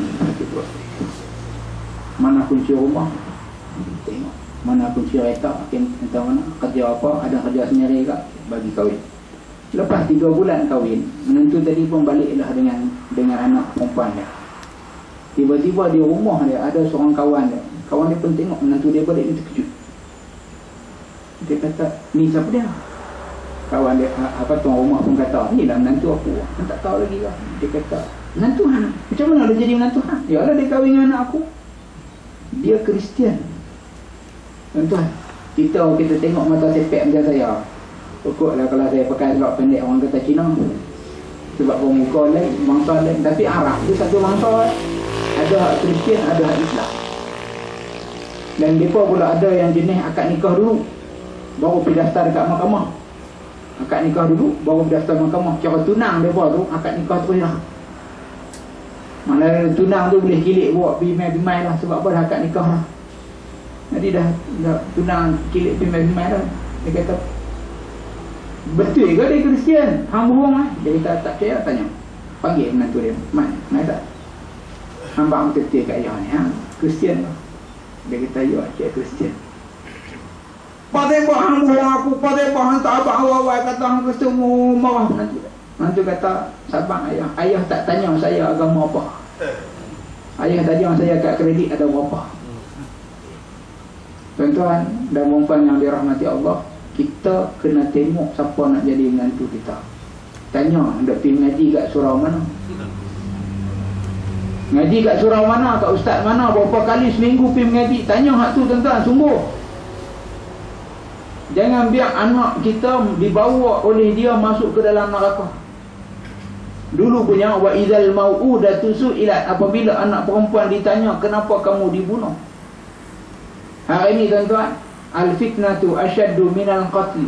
Mana kunci rumah? Tengok. Mana kunci kereta? Entah mana. Kerja apa? Ada kerja sendiri ke? Bagi kahwin. Lepas 3 bulan kahwin, menantu tadi pun baliklah dengan anak perempuan dia. Tiba-tiba di rumah dia ada seorang kawan dia. Kawan dia pun tengok menantu dia balik, dia terkejut. Dia kata, ni siapa dia? Kawan dia, tuan rumah pun kata, ni lah menantu aku. Dia tak tahu lagi lah. Dia kata, menantu hang? Macam mana dia jadi menantu hang? Ya Allah, dia kahwin dengan anak aku. Dia Kristian. Tuan-tuan, kita tengok mata sepek macam saya. Pokoklah kalau saya pakai selok pendek, orang kata Cina. Sebab pemuka lain, bangsa lain. Tapi Arab dia satu bangsa. Ada hak Kristian, ada hak Islam. Dan mereka pula ada yang jenis akad nikah dulu, baru pergi daftar dekat mahkamah. Akad nikah dulu, baru pergi daftar mahkamah. Cara tunang mereka tu, akad nikah terus lah. Mana tunang tu boleh kilik bawa bimai-bimai lah. Sebab apa dah akad nikah lah. Jadi dah tunang kilik bimai-bimai lah. Dia kata, betul ke dia Kristian? Hang bohong lah. Dia kata tak percaya, tanya. Panggil menantu dia. Mai tak? Hang bang betul kat ayah ni. Kristian lah. Dia kata, ya cik Kristian. Pasal buat hang bohong aku. Pasal buat hang tak abang awal-awal kata hang Kristian marah menantu. Menantu kata, sabar ayah. Ayah tak tanya saya agama apa. Ayah tanya saya kat kredit ada berapa. Tuan-tuan dan puan yang dirahmati Allah, kita kena tengok siapa nak jadi menantu kita. Tanya, nak pergi ngaji kat surau mana? Ngaji kat surau mana? Kat ustaz mana? Berapa kali seminggu pergi mengaji? Tanya hak tu tuan-tuan, sungguh. Jangan biar anak kita dibawa oleh dia masuk ke dalam neraka. Dulu punya wa idzal mau'udatu su'ilat, apabila anak perempuan ditanya kenapa kamu dibunuh. Hari ini tuan-tuan, al-fitnatu asyaddu minal qatl.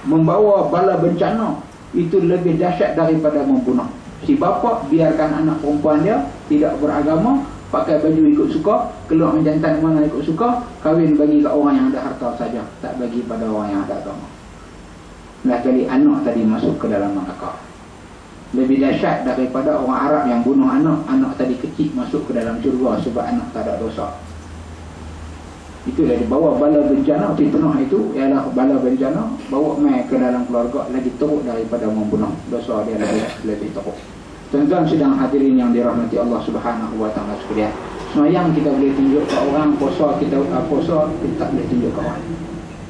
Membawa bala bencana itu lebih dahsyat daripada membunuh. Si bapa biarkan anak perempuan dia tidak beragama, pakai baju ikut suka, keluar menjantan mana ikut suka, kahwin bagi kat orang yang ada harta saja, tak bagi pada orang yang ada agama. Nah, jadi anak tadi masuk ke dalam neraka. Lebih dahsyat daripada orang Arab yang bunuh anak tadi kecil masuk ke dalam syurga sebab anak tak ada dosa. Itu dah dibawa bala bencana, fitnah itu ialah bala bencana, bawa mai ke dalam keluarga lagi teruk daripada membunuh. Dosa dia lebih teruk. Tuan-tuan sedang hadirin yang dirahmati Allah Subhanahu wa taala sekalian. Semayang kita boleh tunjuk ke orang, puasa kita tak boleh tunjuk ke orang.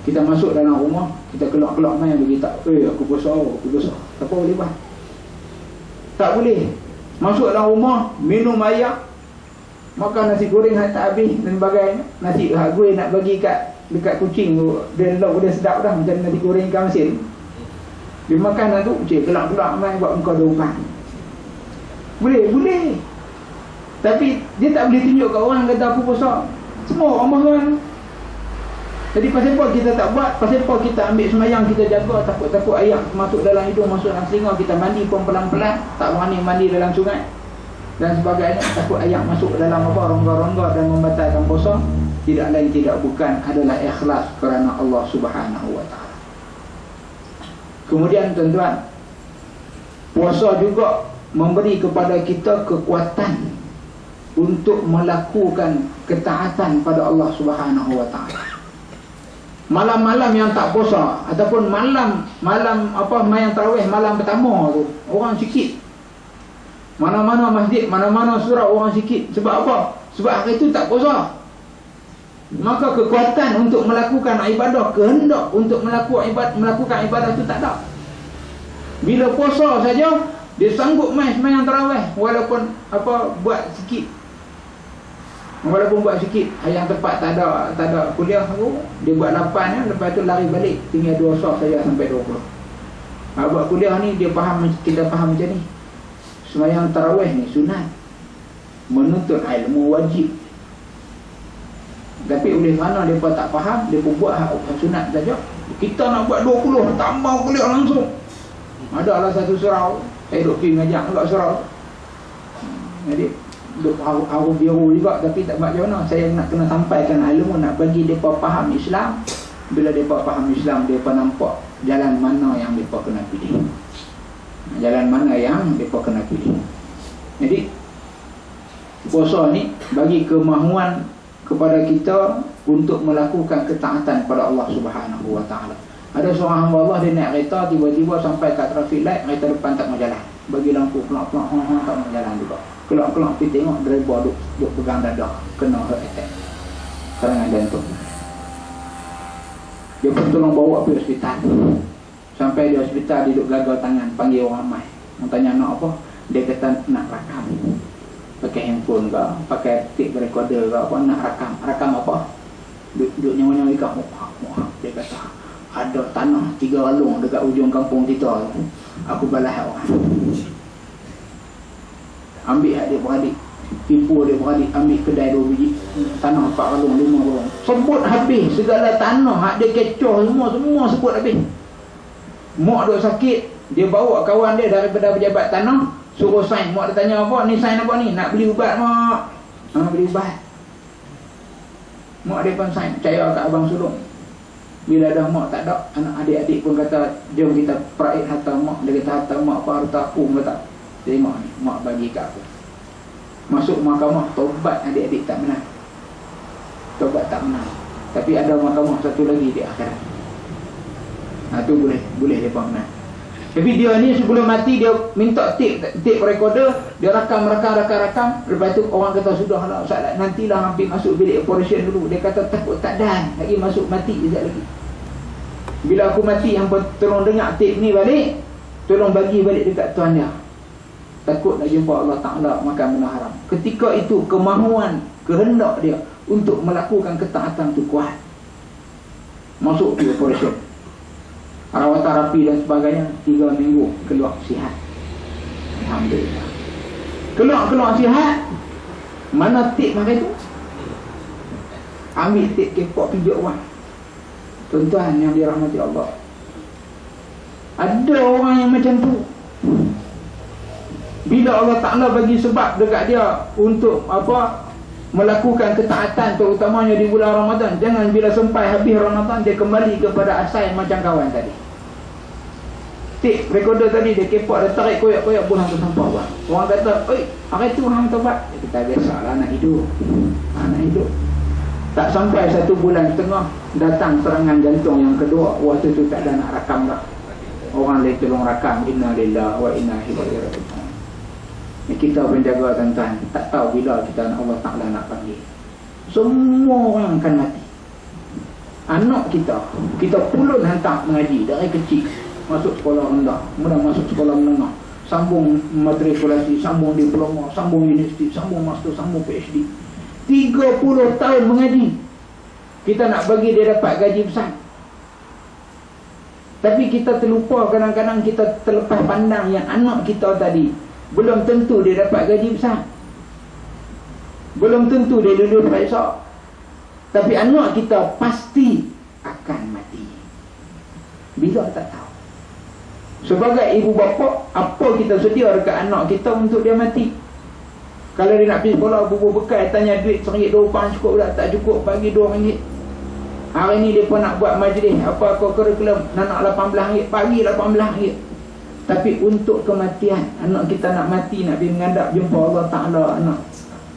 Kita masuk dalam rumah, kita keluar-keluar mai bagi tak, aku puasa. Tak boleh buat. Tak boleh. Masuk dalam rumah, minum air, makan nasi goreng tak habis dan sebagainya. Nasi gue nak bagi dekat kucing tu, dia lauk dia sedap dah macam nasi goreng ikan masin. Dia makan tu, cik gelak-gelak mai buat muka dopan. Boleh. Tapi dia tak boleh tunjuk kat orang kata aku puasa. Semua orang bangun. Jadi pasal apa kita tak buat? Pasal apa kita ambil semayang, kita jaga, takut-takut air masuk dalam hidung, masuk dalam telinga, kita mandi pun pelan-pelan, tak berani mandi dalam sungai dan sebagainya, takut air masuk dalam rongga-rongga dan membatalkan puasa. Tidak lain tidak bukan adalah ikhlas kerana Allah Subhanahu wa taala. Kemudian tuan-tuan, puasa juga memberi kepada kita kekuatan untuk melakukan ketaatan pada Allah Subhanahu wa taala. malam-malam yang tak puasa ataupun malam mayang tarawih malam pertama tu orang sikit. Mana-mana masjid, mana-mana surau orang sikit. Sebab apa? Sebab hari itu tak puasa. Maka kekuatan untuk melakukan ibadah, kehendak untuk melakukan ibadah itu tak ada. Bila puasa saja dia sanggup mayang tarawih walaupun buat sikit. Walaupun buat sikit, yang tepat tak ada kuliah tu, dia buat 8 ya, lepas tu lari balik tinggal 2 sah saja sampai 20. Buat kuliah ni dia faham, kita faham macam ni. Sembahyang tarawih ni sunat, menuntut ilmu wajib. Tapi oleh kerana dia tak faham, dia pun buat sunat saja. Kita nak buat 20 tambah kuliah langsung. Adalah satu surau, saya duduk pergi mengajar kat surau. Jadi duk haru biru juga, tapi tak macam mana. Saya nak kena sampaikan ilmu, nak bagi mereka faham Islam. Bila mereka faham Islam, mereka nampak jalan mana yang mereka kena pilih, jalan mana yang mereka kena pilih. Jadi puasa ni bagi kemahuan kepada kita untuk melakukan ketaatan pada Allah Subhanahu Wa Taala. Ada seorang hamba Allah, dia naik kereta, tiba-tiba sampai kat traffic light, kereta depan tak mau jalan, bagi lampu kelak-kelak, tak mau jalan juga. Kelak-kelak pergi tengok driver duk pegang dada, kena heart attack, serangan jantung. Dia pun tolong bawa pergi hospital. Sampai di hospital dia duk gagal tangan, panggil orang ramai. Orang tanya nak apa? Dia kata nak rakam, pakai handphone ke, pakai tape recorder ke apa, nak rakam apa? Duk nyawa-nyawa ikat muhak. Dia kata ada tanah 3 relung dekat ujung kampung kita, aku balas orang. Ambil hak dia beradik, tipu dia beradik, ambil kedai 2 biji, tanah 4 relung, 5 relung, sebut habis segala tanah hak dia kecoh, semua sebut habis. Mak duk sakit, dia bawa kawan dia daripada pejabat tanah, suruh sign. Mak dia tanya apa ni, sign apa ni? Nak beli ubat mak. Beli ubat. Mak dia pun sign, percaya kat abang sulung. Bila dah mak tak ada, anak adik-adik pun kata jom kita peraih harta mak. Dia kata harta mak apa, harta aku. Kata tengok ni, mak bagi kat aku. Masuk mahkamah, taubat adik-adik tak menang. Taubat tak menang. Tapi ada mahkamah satu lagi di akhirat. Tu boleh dia menang. Tapi dia ni sebelum mati dia minta tape recorder, dia rakam. Lepas tu orang kata sudahlah Ustaz, nantilah hampir masuk bilik operation dulu. Dia kata takut tak dan lagi masuk mati sekejap lagi. Bila aku mati, hangpa tolong dengar tape ni balik, tolong bagi balik dekat tuan dia. Takut nak jumpa Allah Ta'ala makan benda haram. Ketika itu kemahuan, kehendak dia untuk melakukan ketaatan tu kuat. Masuk di operation, rawatan rapi dan sebagainya, 3 minggu keluar sihat. Alhamdulillah. Keluar sihat. Mana tip masa itu? Ambil tip kepok pijak orang. Tuan-tuan yang dirahmati Allah, ada orang yang macam tu. Bila Allah Ta'ala bagi sebab dekat dia untuk melakukan ketaatan, terutamanya di bulan Ramadan, jangan bila sampai habis Ramadan dia kembali kepada asal macam kawan tadi. Tape recorder tadi dia kepok, dia tarik koyak-koyak bulan tu sampah bang. Orang kata, oi, hari tu hang tobat. Kita biasalah anak hidup. Tak sampai 1 bulan setengah, datang serangan jantung yang kedua. Waktu tu tak ada nak rakam dah. Orang lain tolong rakam. Inna lillahi wa inna ilaihi raji'un. Kita pun jaga tuan-tuan, tak tahu bila kita Allah Ta'ala nak panggil. Semua orang akan mati. Anak kita pulun hantar mengaji dari kecil, masuk sekolah rendah, kemudian masuk sekolah menengah, sambung matrikulasi, sambung diploma, sambung universiti, sambung master, sambung PhD. 30 tahun mengaji. Kita nak bagi dia dapat gaji besar, tapi kita terlupa, kadang-kadang kita terlepas pandang yang anak kita tadi belum tentu dia dapat gaji besar, belum tentu dia lulus Faisal, tapi anak kita pasti akan mati. Bila tak tahu. Sebagai ibu bapa, apa kita sedia dekat anak kita untuk dia mati? Kalau dia nak pergi sekolah, buku bekal, tanya duit RM1, cukup tak? Tak cukup, bagi RM2. Hari ni dia pun nak buat majlis kurikulum, nak RM18, bagi RM18. Tapi untuk kematian, anak kita nak mati, nak pergi menghadap jumpa Allah Ta'ala,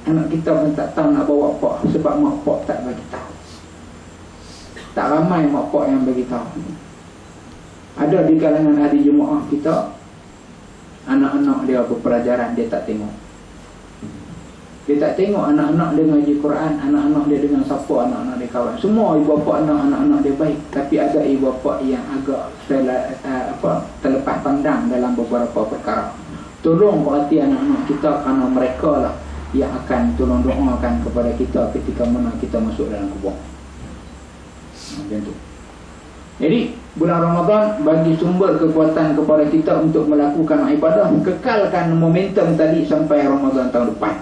anak kita pun tak tahu nak bawa apa, sebab mak pak tak bagi tahu. Tak ramai mak pak yang bagi tahu. Ada di kalangan ahli jemaah kita, anak-anak dia berpelajaran, dia tak tengok. Dia tak tengok anak-anak dia ngaji Quran, anak-anak dia dengan siapa, anak-anak dia kawan. Semua ibu bapa anak-anak dia baik, tapi ada ibu bapa yang agak terlepas pandang dalam beberapa perkara. Tolong perhati anak-anak kita, kerana mereka lah yang akan tolong doakan kepada kita ketika mana kita masuk dalam kubur. Macam tu. Jadi bulan Ramadan bagi sumber kekuatan kepada kita untuk melakukan ibadah. Kekalkan momentum tadi sampai Ramadan tahun depan.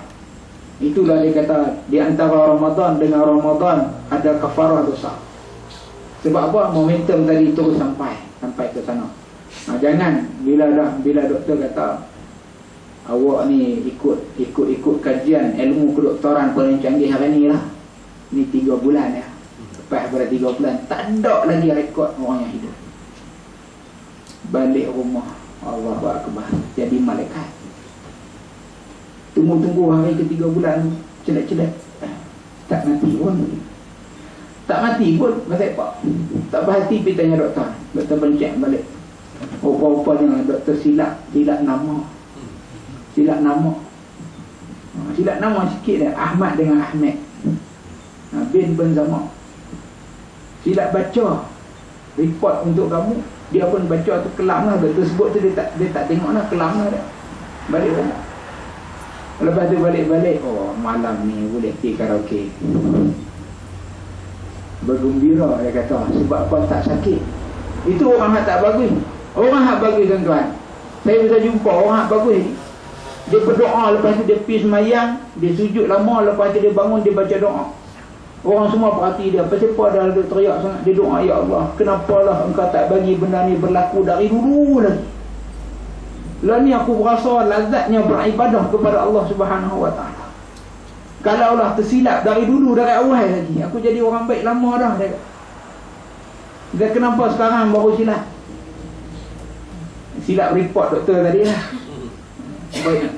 Itulah dia kata, di antara Ramadan dengan Ramadan ada kafarah dosa. Sebab apa? Momentum tadi terus sampai ke sana. Jangan bila doktor kata awak ni ikut kajian ilmu kedoktoran paling canggih hari ni lah, ni 3 bulan ya, lepas pada 3 bulan tak ada lagi rekod orang yang hidup. Balik rumah, Allahu Akbar, jadi malaikat. Tunggu hari ke-3 bulan, celak-celak, tak mati pun. Tak mati pun, pasal apa? Tak berhati pergi tanya doktor. Doktor pencet balik. Rupa-rupanya doktor silap nama. Silap nama sikit dah. Ahmad dengan Ahmed, bin pun sama. Silap baca report untuk kamu. Dia pun baca tu kelam lah. Doktor sebut tu dia tak tengok lah, kelam lah dah. Balik rumah. Lepas tu balik-balik, oh malam ni boleh pergi karaoke. Bergembira dia kata, sebab apa tak sakit. Itu orang yang tak bagus. Orang yang bagus tuan-tuan, saya bisa jumpa orang yang bagus ni, dia berdoa, lepas tu dia pergi semayang, dia sujud lama, lepas tu dia bangun, dia baca doa. Orang semua perhati dia. Pasal apa dia teriak sangat? Dia doa, ya Allah, kenapalah engkau tak bagi benda ni berlaku dari dulu lagi. Lah ni aku berasa lazatnya beribadah kepada Allah Subhanahu Wa Taala. Kalau Allah tersilap dari dulu, dari awal lagi, aku jadi orang baik lama dah. Dan kenapa sekarang baru silap? Silap report doktor tadi lah.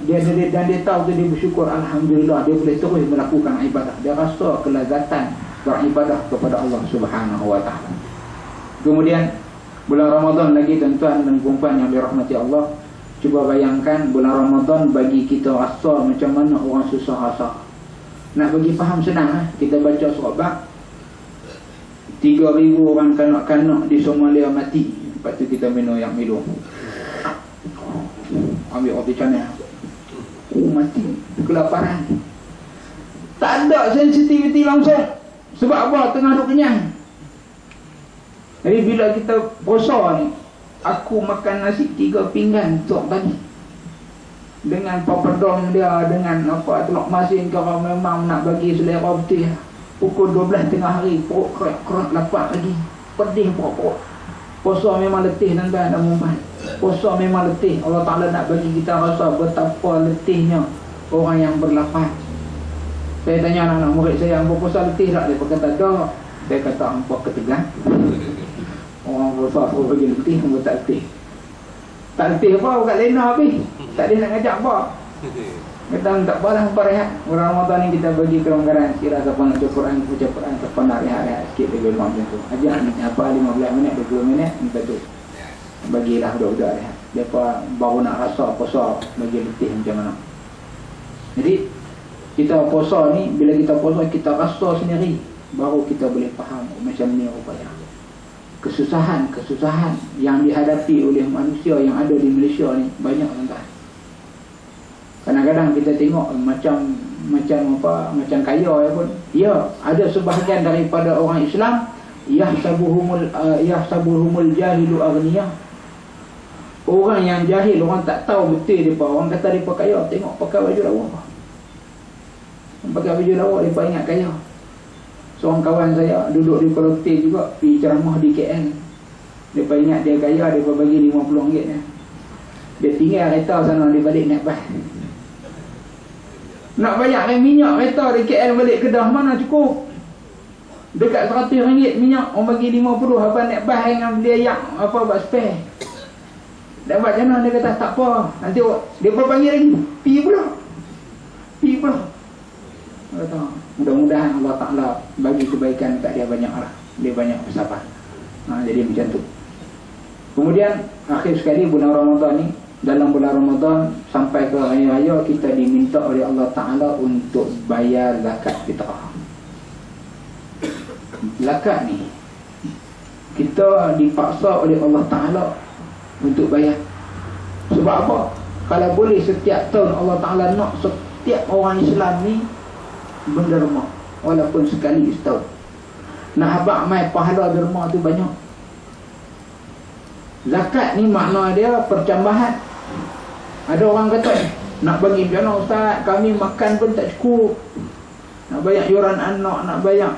Dia tahu tu, dia bersyukur, alhamdulillah dia boleh terus melakukan ibadah. Dia rasa kelazatan beribadah kepada Allah Subhanahu Wa Taala. Kemudian bulan Ramadan lagi tuan-tuan dan puan yang dirahmati Allah, cuba bayangkan bulan Ramadan bagi kita rasa macam mana orang susah rasa. Nak bagi faham senang, kita baca surat Baq, 3,000 orang kanak-kanak di Somalia mati. Lepas tu kita minum yang minum, ambil roti canai, mati kelaparan. Tak ada sensitivity langsung. Sebab apa? Tengah duk kenyang. Jadi bila kita puasa ni, aku makan nasi 3 pinggan tok tadi, dengan paperdom dia, dengan apa telur masin, kalau memang nak bagi selera betul. Pukul 12 tengah hari, perut kerak-kerak lapar lagi, pedih perut. Puasa memang letih tuan-tuan dan puan. Puasa memang letih. Allah Ta'ala nak bagi kita rasa betapa letihnya orang yang berlapar. Saya tanya anak-anak murid saya, hampa puasa letih tak? Dia berkata tak. Saya kata hampa ketegang. Orang puasa aku bagi letih, hampa tak letih. Tak letih apa, bukan lena habis. Tak ada nak ngajak apa. Kata tak apalah, hampa rehat. Bulan Ramadan ni kita bagi kelonggaran. Kira siapa nak baca Quran, baca Quran, siapa nak rehat-rehat sikit, lebih rumah macam tu. Ajak apa 15 minit, 20 minit, minta tu. Bagilah budak-budak rehat. Mereka baru nak rasa puasa bagi letih macam mana. Jadi kita puasa ni, bila kita puasa kita rasa sendiri, baru kita boleh faham macam ni rupanya. Kesusahan yang dihadapi oleh manusia yang ada di Malaysia ni banyak tuan-tuan. Kadang-kadang kita tengok macam kaya ya pun. Ya, ada sebahagian daripada orang Islam yahsabuhumul jahilu aghniyah. Orang yang jahil, orang tak tahu betul depa, orang kata depa kaya, tengok pakai baju lawa. Pakai baju lawa depa ingat kaya. Seorang kawan saya duduk di Pulau T juga, pergi ceramah di KL. Depa ingat dia kaya, depa bagi RM50 ya. Dia tinggal kereta sana, dia balik naik bas. Nak bayar minyak kereta di KL balik Kedah mana cukup. Dekat RM100 minyak, orang bagi RM50. Abang naik bas dengan beli ayak apa buat spare. Dan buat macam mana, dia kata tak apa, nanti dia panggil lagi, pergi pula. Kata mudah-mudahan Allah Ta'ala bagi kebaikan kat dia banyak lah. dia banyak bersabar. Jadi macam tu. Kemudian akhir sekali bulan Ramadan ni, dalam bulan Ramadan sampai ke raya-raya, kita diminta oleh Allah Ta'ala untuk bayar zakat fitrah. Zakat ni kita dipaksa oleh Allah Ta'ala untuk bayar. Sebab apa? Kalau boleh setiap tahun Allah Ta'ala nak setiap orang Islam ni berderma, walaupun sekali setahun. Nak habaq mai pahala derma tu banyak. Zakat ni makna dia percambahan. Ada orang kata, nak bagi macam mana ustaz, kami makan pun tak cukup, nak bayar yuran anak, nak bayar